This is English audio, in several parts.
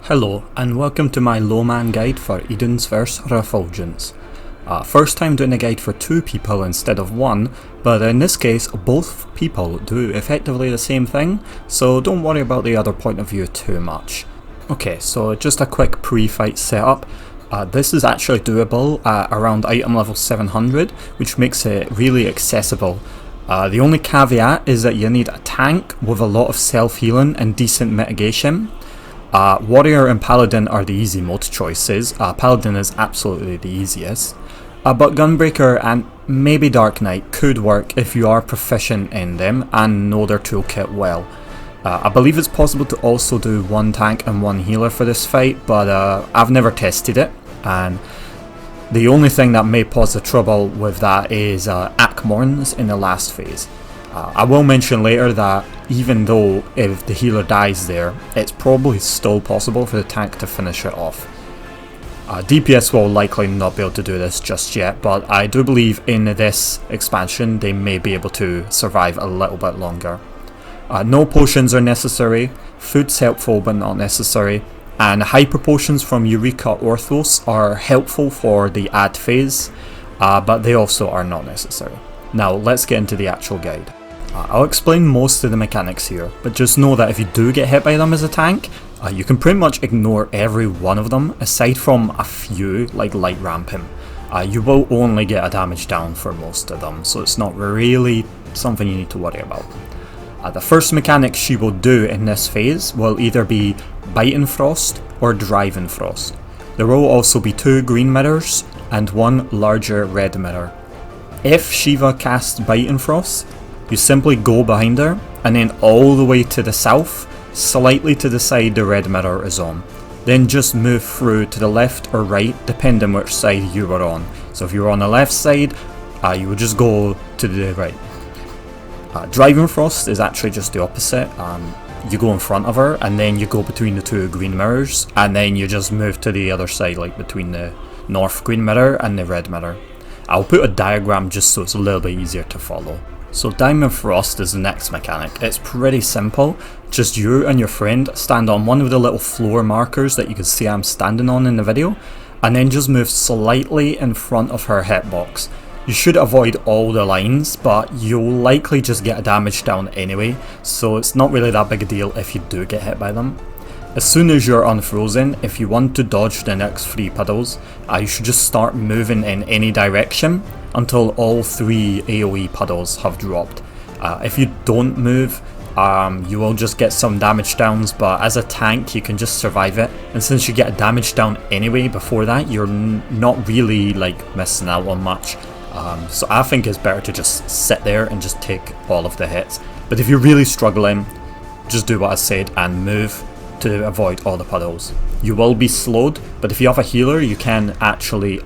Hello and welcome to my low man guide for Eden's vs Refulgence. First time doing a guide for two people instead of one, but in this case both people do effectively the same thing, so don't worry about the other point of view too much. Okay, so just a quick pre-fight setup. This is actually doable at around item level 700, which makes it really accessible. The only caveat is that you need a tank with a lot of self-healing and decent mitigation. Warrior and Paladin are the easy mode choices. Paladin is absolutely the easiest. But Gunbreaker and maybe Dark Knight could work if you are proficient in them and know their toolkit well. I believe it's possible to also do one tank and one healer for this fight, but I've never tested it, and the only thing that may cause the trouble with that is Akmorns in the last phase. I will mention later that even though if the healer dies there, it's probably still possible for the tank to finish it off. DPS will likely not be able to do this just yet, but I do believe in this expansion they may be able to survive a little bit longer. No potions are necessary, food's helpful but not necessary, and hyper potions from Eureka Orthos are helpful for the add phase, but they also are not necessary. Now let's get into the actual guide. I'll explain most of the mechanics here, but just know that if you do get hit by them as a tank, you can pretty much ignore every one of them, aside from a few like Light Rampant. You will only get a damage down for most of them, so it's not really something you need to worry about. The first mechanic she will do in this phase will either be Biting Frost or Driving Frost. There will also be two green mirrors and one larger red mirror. If Shiva casts Biting Frost, you simply go behind her and then all the way to the south, slightly to the side the red mirror is on. Then just move through to the left or right depending which side you were on. So if you were on the left side, you would just go to the right. Driving Frost is actually just the opposite. You go in front of her and then you go between the two green mirrors and then you just move to the other side, like between the north green mirror and the red mirror. I'll put a diagram just so it's a little bit easier to follow. So Diamond Frost is the next mechanic. It's pretty simple. Just you and your friend stand on one of the little floor markers that you can see I'm standing on in the video, and then just move slightly in front of her hitbox. You should avoid all the lines, but you'll likely just get a damage down anyway, so it's not really that big a deal if you do get hit by them. As soon as you're unfrozen, if you want to dodge the next 3 puddles, you should just start moving in any direction until all 3 AoE puddles have dropped. If you don't move, you will just get some damage downs, but as a tank you can just survive it, and since you get a damage down anyway before that, you're not really like missing out on much. So I think it's better to just sit there and just take all of the hits. But if you're really struggling, just do what I said and move to avoid all the puddles. You will be slowed, but if you have a healer you can actually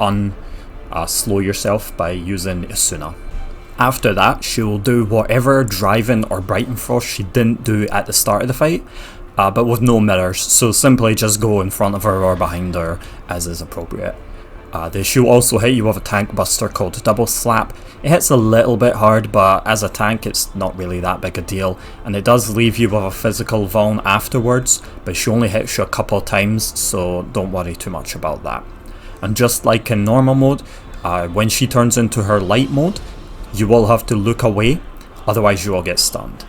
slow yourself by using Asuna. After that she will do whatever Driving or Biting Frost she didn't do at the start of the fight, but with no mirrors, so simply just go in front of her or behind her as is appropriate. She will also hit you with a tank buster called Double Slap. It hits a little bit hard, but as a tank it's not really that big a deal, and it does leave you with a physical vuln afterwards, but she only hits you a couple of times, so don't worry too much about that. And just like in normal mode, when she turns into her light mode, you will have to look away, otherwise you will get stunned.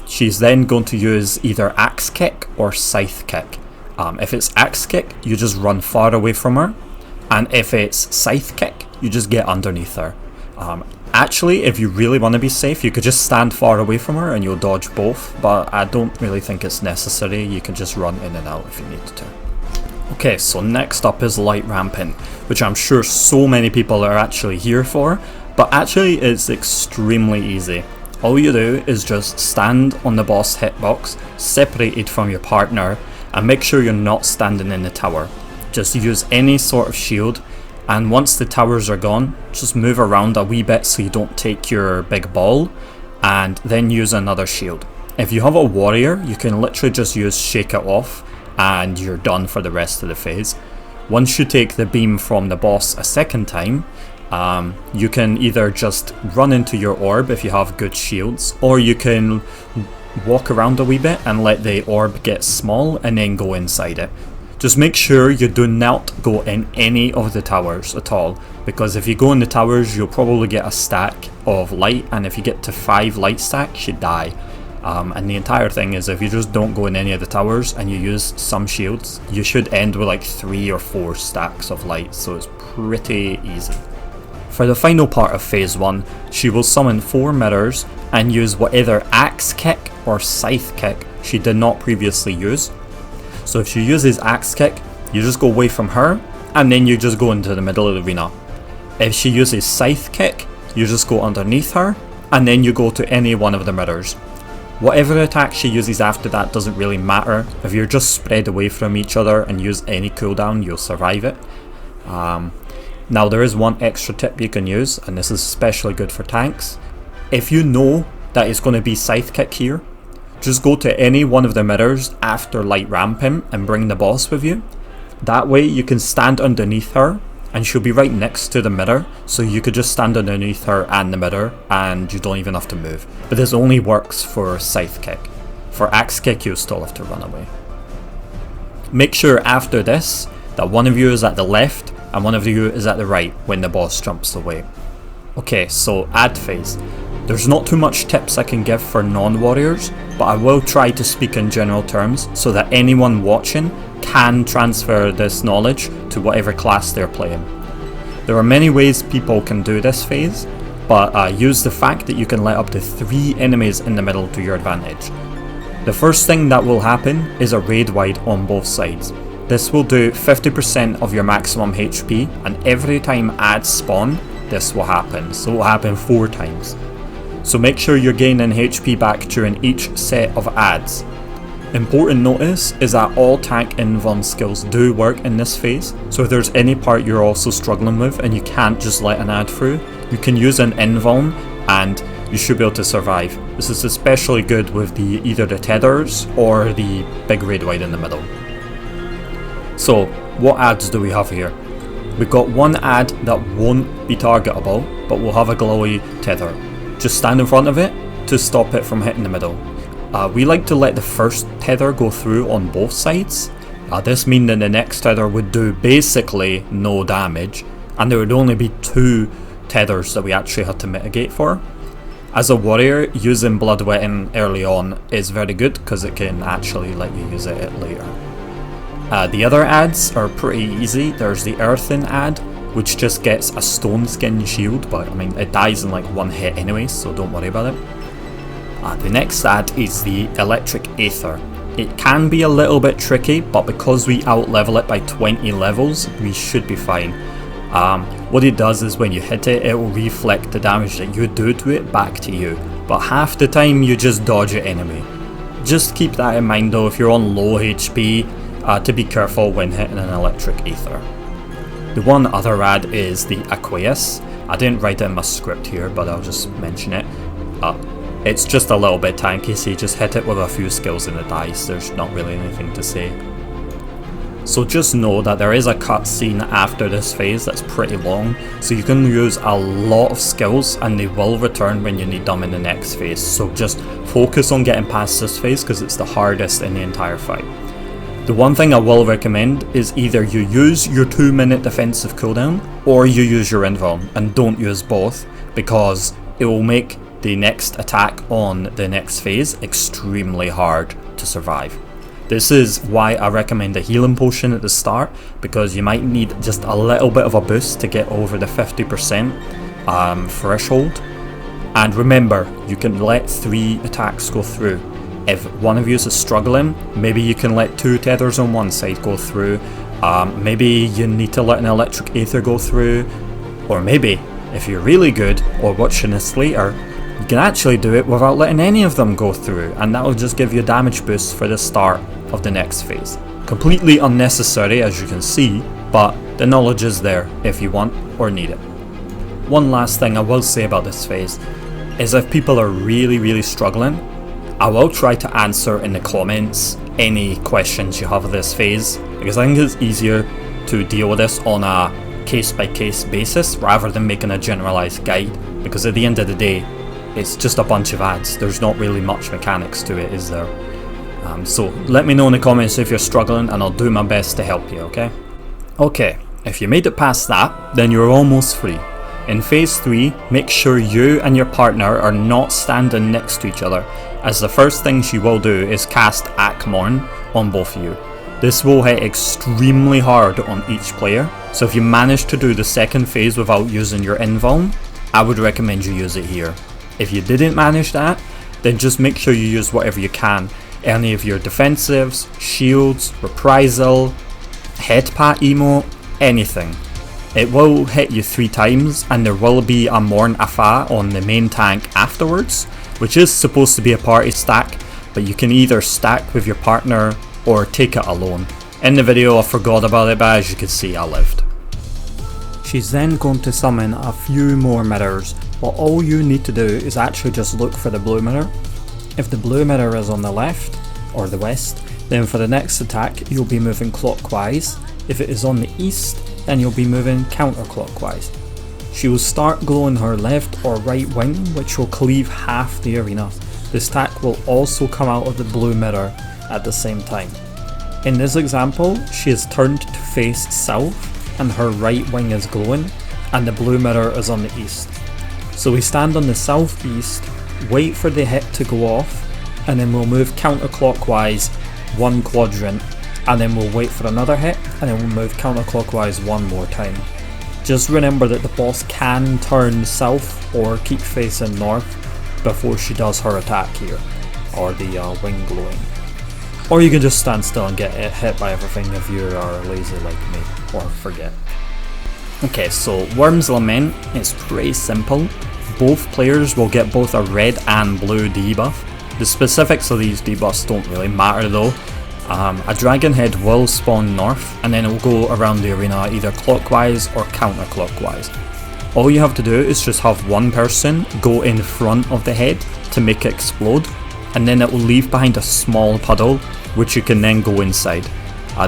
She's then going to use either Axe Kick or Scythe Kick. If it's Axe Kick, you just run far away from her, and if it's Scythe Kick, you just get underneath her. Actually, if you really want to be safe, you could just stand far away from her and you'll dodge both, but I don't really think it's necessary. You can just run in and out if you need to. Okay, so next up is Light Rampant, which I'm sure so many people are actually here for, but actually it's extremely easy. All you do is just stand on the boss hitbox, separated from your partner, and make sure you're not standing in the tower. Just use any sort of shield, and once the towers are gone, just move around a wee bit so you don't take your big ball, and then use another shield. If you have a warrior, you can literally just use Shake It Off, and you're done for the rest of the phase. Once you take the beam from the boss a second time, you can either just run into your orb if you have good shields, or you can walk around a wee bit and let the orb get small and then go inside it. Just make sure you do not go in any of the towers at all, because if you go in the towers you'll probably get a stack of light, and if you get to 5 light stacks you die. And the entire thing is, if you just don't go in any of the towers and you use some shields, you should end with like 3 or 4 stacks of light, so it's pretty easy. For the final part of phase 1, she will summon 4 mirrors and use whatever axe kick or scythe kick she did not previously use. So if she uses axe kick, you just go away from her and then you just go into the middle of the arena. If she uses scythe kick, you just go underneath her and then you go to any one of the mirrors. Whatever attack she uses after that doesn't really matter. If you're just spread away from each other and use any cooldown, you'll survive it. Now there is one extra tip you can use, and this is especially good for tanks. If you know that it's going to be scythe kick here, just go to any one of the mirrors after light Rampant and bring the boss with you. That way you can stand underneath her and she'll be right next to the mirror, so you could just stand underneath her and the mirror and you don't even have to move. But this only works for scythe kick. For axe kick you'll still have to run away. Make sure after this that one of you is at the left and one of you is at the right when the boss jumps away. Okay, so ad phase. There's not too much tips I can give for non-warriors, but I will try to speak in general terms so that anyone watching can transfer this knowledge to whatever class they're playing. There are many ways people can do this phase, but use the fact that you can let up to 3 enemies in the middle to your advantage. The first thing that will happen is a raid wide on both sides. This will do 50% of your maximum HP, and every time ads spawn, this will happen, so it will happen 4 times. So make sure you're gaining HP back during each set of ads. Important notice is that all tank invuln skills do work in this phase, so if there's any part you're also struggling with and you can't just let an ad through, you can use an invuln and you should be able to survive. This is especially good with either the tethers or the big raid wide in the middle. So what ads do we have here? We've got one ad that won't be targetable, but will have a glowy tether. Just stand in front of it to stop it from hitting the middle. We like to let the first tether go through on both sides. This means that the next tether would do basically no damage, and there would only be 2 tethers that we actually had to mitigate for. As a warrior, using blood wetting early on is very good because it can actually let you use it later. The other ads are pretty easy. There's the earthen ad, which just gets a stone skin shield, but I mean it dies in like 1 hit anyway, so don't worry about it. The next ad is the electric aether. It can be a little bit tricky, but because we out level it by 20 levels, we should be fine. What it does is when you hit it, it will reflect the damage that you do to it back to you, but half the time you just dodge it anyway. Just keep that in mind though if you're on low HP, to be careful when hitting an electric aether. The one other ad is the Aqueous. I didn't write it in my script here, but I'll just mention it. It's just a little bit tanky, so you just hit it with a few skills and it dies. There's not really anything to say. So just know that there is a cutscene after this phase that's pretty long, so you can use a lot of skills and they will return when you need them in the next phase. So just focus on getting past this phase because it's the hardest in the entire fight. The one thing I will recommend is either you use your 2-minute defensive cooldown or you use your invuln, and don't use both because it will make the next attack on the next phase extremely hard to survive. This is why I recommend a healing potion at the start, because you might need just a little bit of a boost to get over the 50% threshold. And remember, you can let 3 attacks go through. If one of you is struggling, maybe you can let 2 tethers on one side go through. Maybe you need to let an electric aether go through, or maybe if you're really good or watching this later, you can actually do it without letting any of them go through, and that will just give you a damage boost for the start of the next phase. Completely unnecessary as you can see, but the knowledge is there if you want or need it. One last thing I will say about this phase is if people are really struggling, I will try to answer in the comments any questions you have of this phase, because I think it's easier to deal with this on a case by case basis rather than making a generalized guide, because at the end of the day, it's just a bunch of ads. There's not really much mechanics to it, is there? So let me know in the comments if you're struggling and I'll do my best to help you, okay? Okay, if you made it past that, then you're almost free. In phase 3, make sure you and your partner are not standing next to each other, as the first thing she will do is cast Akmorn on both of you. This will hit extremely hard on each player, so if you manage to do the second phase without using your invuln, I would recommend you use it here. If you didn't manage that, then just make sure you use whatever you can. Any of your defensives, shields, reprisal, head pat emote, anything. It will hit you 3 times and there will be a Morn Afa on the main tank afterwards, which is supposed to be a party stack, but you can either stack with your partner or take it alone. In the video I forgot about it, but as you can see I lived. She's then going to summon a few more mirrors, but all you need to do is actually just look for the blue mirror. If the blue mirror is on the left, or the west, then for the next attack you'll be moving clockwise. If it is on the east, then you'll be moving counterclockwise. She will start glowing her left or right wing, which will cleave half the arena. This attack will also come out of the blue mirror at the same time. In this example, she is turned to face south and her right wing is glowing, and the blue mirror is on the east. So we stand on the southeast, wait for the hit to go off, and then we'll move counterclockwise 1 quadrant, and then we'll wait for another hit, and then we'll move counterclockwise 1 more time. Just remember that the boss can turn south or keep facing north before she does her attack here, or the wing glowing. Or you can just stand still and get hit by everything if you are lazy like me, or forget. Okay, so Wyrms Lament is pretty simple. Both players will get both a red and blue debuff. The specifics of these debuffs don't really matter though. A dragon head will spawn north and then it will go around the arena either clockwise or counterclockwise. All you have to do is just have one person go in front of the head to make it explode, and then it will leave behind a small puddle which you can then go inside.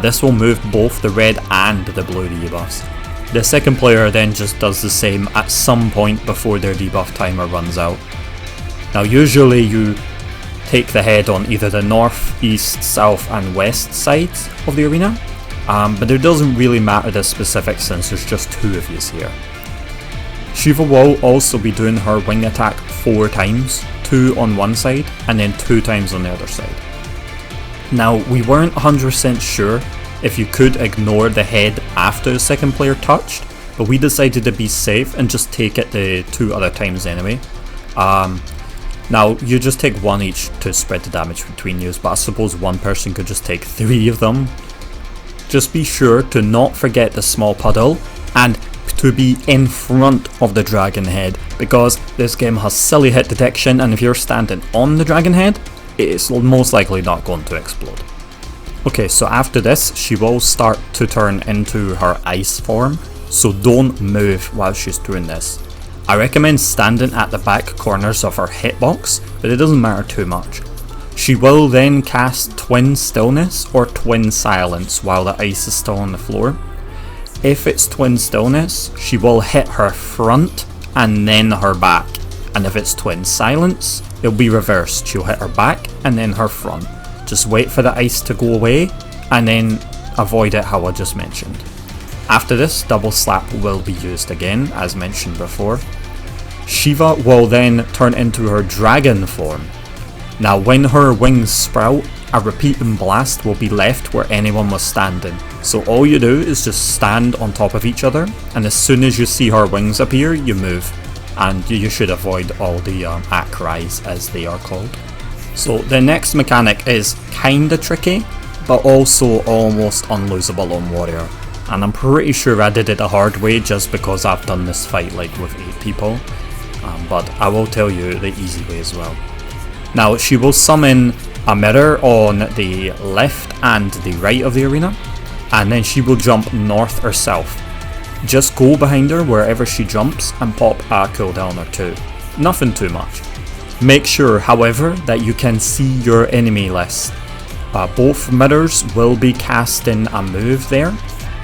This will move both the red and the blue debuffs. The second player then just does the same at some point before their debuff timer runs out. Now usually you take the head on either the north, east, south and west sides of the arena, but it doesn't really matter the specifics since there's just 2 of yous here. Shiva will also be doing her wing attack 4 times, 2 on one side and then 2 times on the other side. Now we weren't 100% sure if you could ignore the head after the second player touched, but we decided to be safe and just take it the 2 other times anyway. Now you just take 1 each to spread the damage between you, but I suppose one person could just take 3 of them. Just be sure to not forget the small puddle and to be in front of the dragon head, because this game has silly hit detection and if you're standing on the dragon head, it's most likely not going to explode. Okay, so after this she will start to turn into her ice form, so don't move while she's doing this. I recommend standing at the back corners of her hitbox, but it doesn't matter too much. She will then cast Twin Stillness or Twin Silence while the ice is still on the floor. If it's Twin Stillness, she will hit her front and then her back, and if it's Twin Silence, it'll be reversed. She'll hit her back and then her front. Just wait for the ice to go away and then avoid it how I just mentioned. After this, double slap will be used again, as mentioned before. Shiva will then turn into her dragon form. Now when her wings sprout, a repeating blast will be left where anyone was standing. So all you do is just stand on top of each other, and as soon as you see her wings appear, you move. And you should avoid all the Akrais as they are called. So the next mechanic is kinda tricky, but also almost unlosable on Warrior. And I'm pretty sure I did it the hard way just because I've done this fight like with 8 people. But I will tell you the easy way as well. Now she will summon a mirror on the left and the right of the arena, and then she will jump north or south. Just go behind her wherever she jumps and pop a cooldown or 2. Nothing too much. Make sure, however, that you can see your enemy list. Both mirrors will be casting a move there,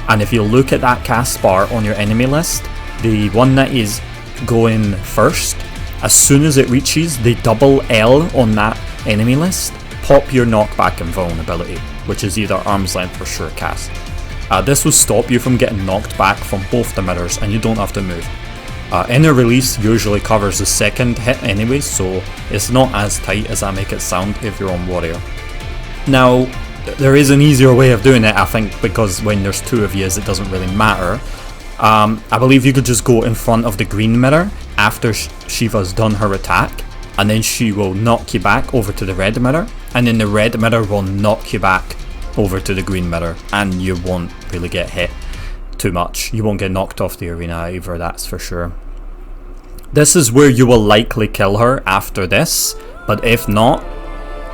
and if you look at that cast bar on your enemy list, the one that is going first As soon as it reaches the double L on that enemy list, pop your knockback invulnerability, which is either arm's length or sure cast. This will stop you from getting knocked back from both the mirrors and you don't have to move. Inner release usually covers the second hit anyway, so it's not as tight as I make it sound if you're on warrior. Now, there is an easier way of doing it, I think, because when there's two of you it doesn't really matter. I believe you could just go in front of the green mirror after Shiva's done her attack, and then she will knock you back over to the red mirror, and then the red mirror will knock you back over to the green mirror, and you won't really get hit too much. You won't get knocked off the arena either, that's for sure. This is where you will likely kill her after this, but if not,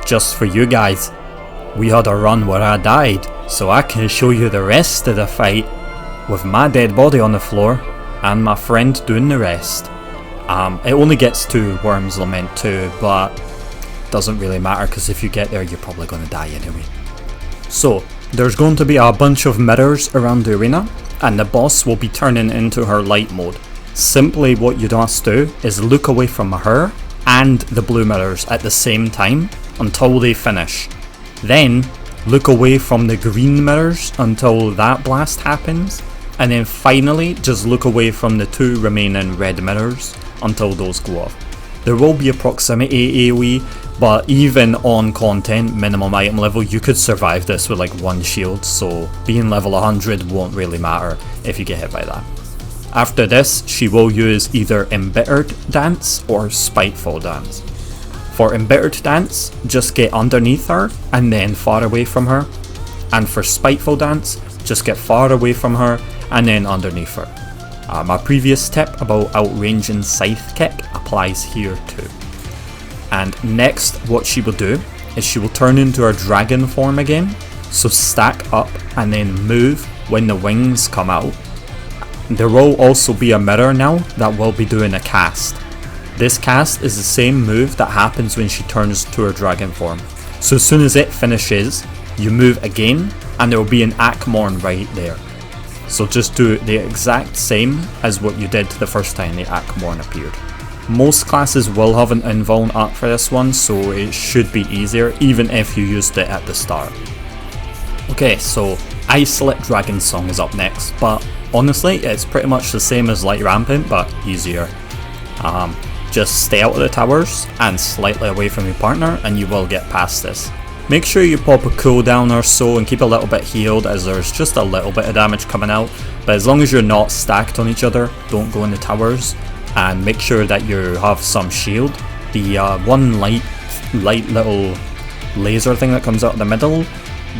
just for you guys, we had a run where I died, so I can show you the rest of the fight with my dead body on the floor and my friend doing the rest. It only gets to Wyrms Lament 2, but doesn't really matter because if you get there you're probably going to die anyway. So, there's going to be a bunch of mirrors around the arena, and the boss will be turning into her light mode. Simply what you must do is look away from her and the blue mirrors at the same time until they finish. Then look away from the green mirrors until that blast happens, and then finally just look away from the two remaining red mirrors until those go off. There will be a proximity AoE, but even on content minimum item level you could survive this with like one shield, so being level 100 won't really matter if you get hit by that. After this, she will use either Embittered Dance or Spiteful Dance. For Embittered Dance, just get underneath her and then far away from her, and for Spiteful Dance, just get far away from her and then underneath her. My previous tip about outranging Scythe Kick applies here too. And next, what she will do is she will turn into her dragon form again, so stack up and then move when the wings come out. There will also be a mirror now that will be doing a cast. This cast is the same move that happens when she turns to her dragon form. So as soon as it finishes, you move again and there will be an Akmorn right there. So just do the exact same as what you did the first time the Akmorn appeared. Most classes will have an invuln up for this one, so it should be easier even if you used it at the start. Okay, so Icelit Dragonsong is up next, but honestly it's pretty much the same as like Rampant but easier. Just stay out of the towers and slightly away from your partner and you will get past this. Make sure you pop a cooldown or so and keep a little bit healed, as there's just a little bit of damage coming out, but as long as you're not stacked on each other, don't go in the towers, and make sure that you have some shield. The one light little laser thing that comes out of the middle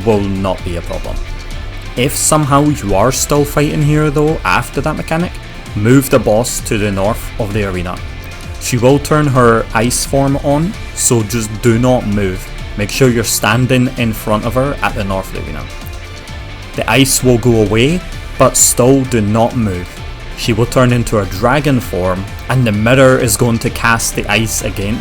will not be a problem. If somehow you are still fighting here though after that mechanic, move the boss to the north of the arena. She will turn her ice form on, so just do not move. Make sure you're standing in front of her at the north of the arena. The ice will go away, but still do not move. She will turn into a dragon form and the mirror is going to cast the ice again.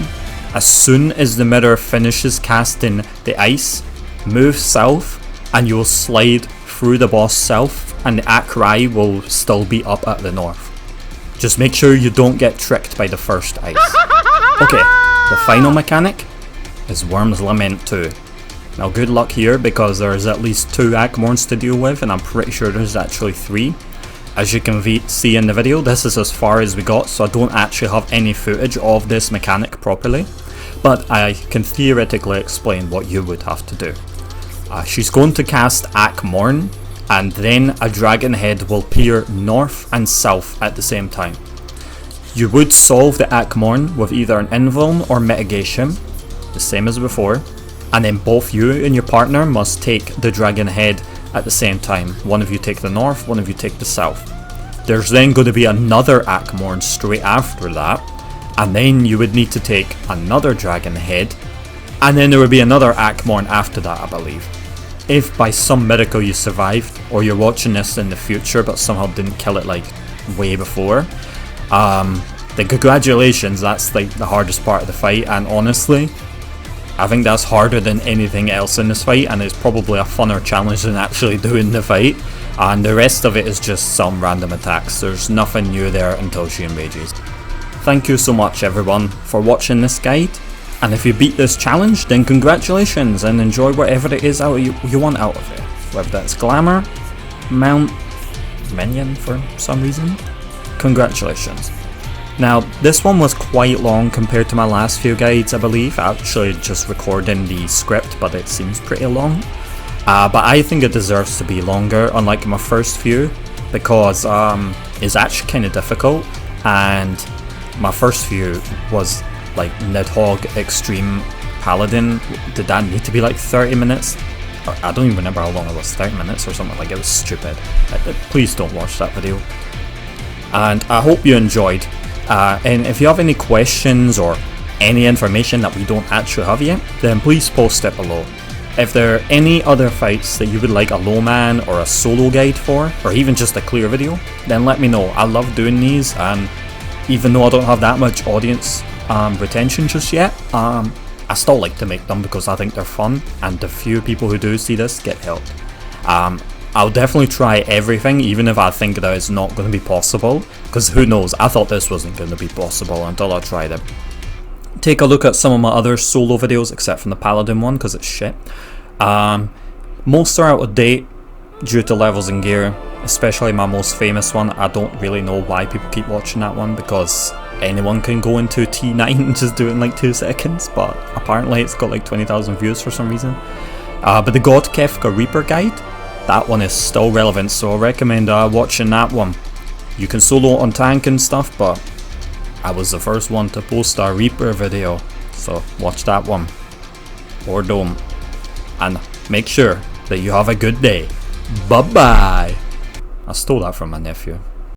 As soon as the mirror finishes casting the ice, move south and you will slide through the boss south and the Akrai will still be up at the north. Just make sure you don't get tricked by the first ice. Okay, the final mechanic is Wyrms Lament 2. Now good luck here because there's at least 2 Akmorns to deal with and I'm pretty sure there's actually 3. As you can see in the video, this is as far as we got, so I don't actually have any footage of this mechanic properly, but I can theoretically explain what you would have to do. She's going to cast Akmorn, and then a dragon head will appear north and south at the same time. You would solve the Akmorn with either an invuln or mitigation, the same as before, and then both you and your partner must take the dragon head at the same time. One of you take the north, one of you take the south. There's then going to be another Akmorn straight after that, and then you would need to take another dragon head, and then there would be another Akmorn after that, I believe. If by some miracle you survived, or you're watching this in the future but somehow didn't kill it like way before, then congratulations, that's like the hardest part of the fight, and honestly, I think that's harder than anything else in this fight, and it's probably a funner challenge than actually doing the fight, and the rest of it is just some random attacks. There's nothing new there until she enrages. Thank you so much everyone for watching this guide, and if you beat this challenge then congratulations and enjoy whatever it is you want out of it, whether that's glamour, mount, minion for some reason. Congratulations. Now this one was quite long compared to my last few guides, I believe. Actually just recording the script, but it seems pretty long. But I think it deserves to be longer, unlike my first few, because it's actually kind of difficult, and my first few was like Nidhogg Extreme Paladin. Did that need to be like 30 minutes? I don't even remember how long it was, 30 minutes or something, like it was stupid. Please don't watch that video. And I hope you enjoyed. And if you have any questions or any information that we don't actually have yet, then please post it below. If there are any other fights that you would like a low man or a solo guide for, or even just a clear video, then let me know. I love doing these, and even though I don't have that much audience retention just yet, I still like to make them because I think they're fun, and the few people who do see this get helped. I'll definitely try everything, even if I think that it's not going to be possible, because who knows, I thought this wasn't going to be possible until I tried it. Take a look at some of my other solo videos, except from the Paladin one, because it's shit. Most are out of date due to levels and gear, especially my most famous one. I don't really know why people keep watching that one, because anyone can go into T9 and just do it in like 2 seconds, but apparently it's got like 20,000 views for some reason. But the God Kefka Reaper guide, that one is still relevant, so I recommend watching that one. You can solo on tank and stuff, but I was the first one to post a Reaper video, so watch that one. Or don't. And make sure that you have a good day. Bye bye! I stole that from my nephew.